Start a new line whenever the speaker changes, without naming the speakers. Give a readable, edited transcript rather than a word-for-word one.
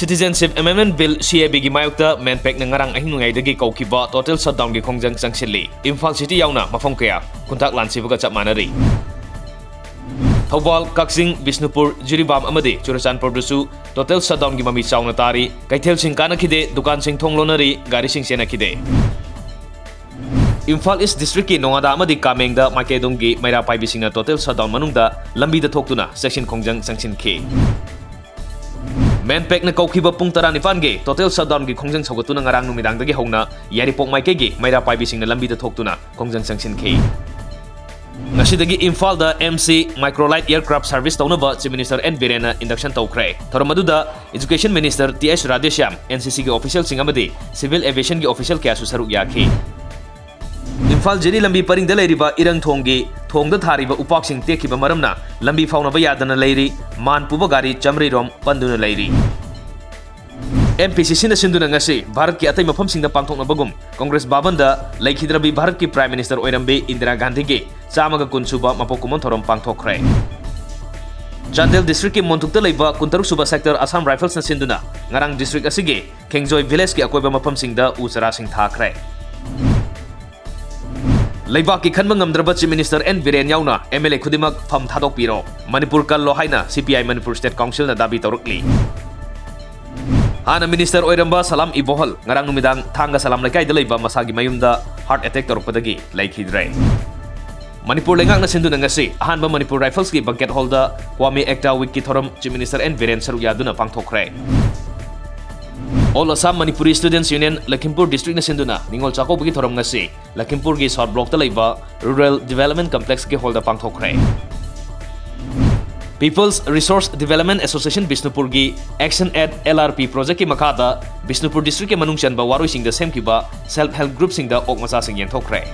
Citizenship Amendment Bill CAB gi mayokta Manpack na ngarang ahing nungaidagi kaukiba total shutdown gi khongjang changsilli. Imphal City yauna mafam kaya kuntak lansibaga chap manari. Thawal, Kaksing, Bisnupur, Jiribam amadi Churachandpur dusu total shutdown gi mami chawna tari. Kaithel sing kana khide, dukan sing thonglonari, gari sing sena khide. Imphal East District ki nongada amadi Kamengda Makedong gi Maira Paibi singna total shutdown manungda lambi da thoktuna section khongjang changsin khi. Manpack na kaukiba pung taranipan ge total shutdown gi khongjang chogatuna ngarang numidang dagi hongna yaripok maike gi Maira Paibi singna lambi da thoktuna khongjang changsin khi. Ngasidagi Imphal da MC Microlight Aircraft Service taunaba Chief Minister N Birena induction tawkre. Thoramaduda Education Minister TS Radheshyam NCC gi official sing amadi Civil Aviation gi official kya su saruk yakhi. Imphal Jiri lambi paring da leiriba irang thonggi thongda thariba upak sing tekiba maramna lambi faunaba yadana leiri man puba gari chamri rom panduna leiri. MPCC na sinduna ngasi Bharat ki atay mafam singda pangthokna bagum Congress babanda laikhidrabi Bharat ki Prime Minister oirambe Indira Gandhi ge chamaga kunsuba mapokumon thorom pangthokre. Chandel District ki montukta leiba kuntaruk suba sector Assam Rifles na sinduna ngarang district asige Kengjoy Village ki akoiba mafam singda usara sing thakre. Laibak ki khanba ngamdraba Chief Minister N Biren yauna MLA khudimak pham thadok piro Manipur kallo haina CPI Manipur State Council na dabi tawrukli. Hana Minister oiramba Salam IBOHAL ngarang numidang thanga Salam laikai da leiba masagi mayumda heart attack tarukpadagi laikhidre. Manipur lengak na sinduna ngasi ahanba Manipur Rifles ki banquet hall da Kwame Ekta week ki thoram Chief Minister N Biren saruk yaduna pangthokre. All Assam Manipuri Students Union Lakhimpur District na sinduna ningol chako bagi thoram ngasi Lakhimpur gi South Block ta leiba Rural Development Complex ki holda pangthokre. People's Resource Development Association Bisnupur gi Action at LRP project ki makada Bisnupur District ke manung chanba waroi sing da sem ki ba self help group sing da ok masa sing yen thokre.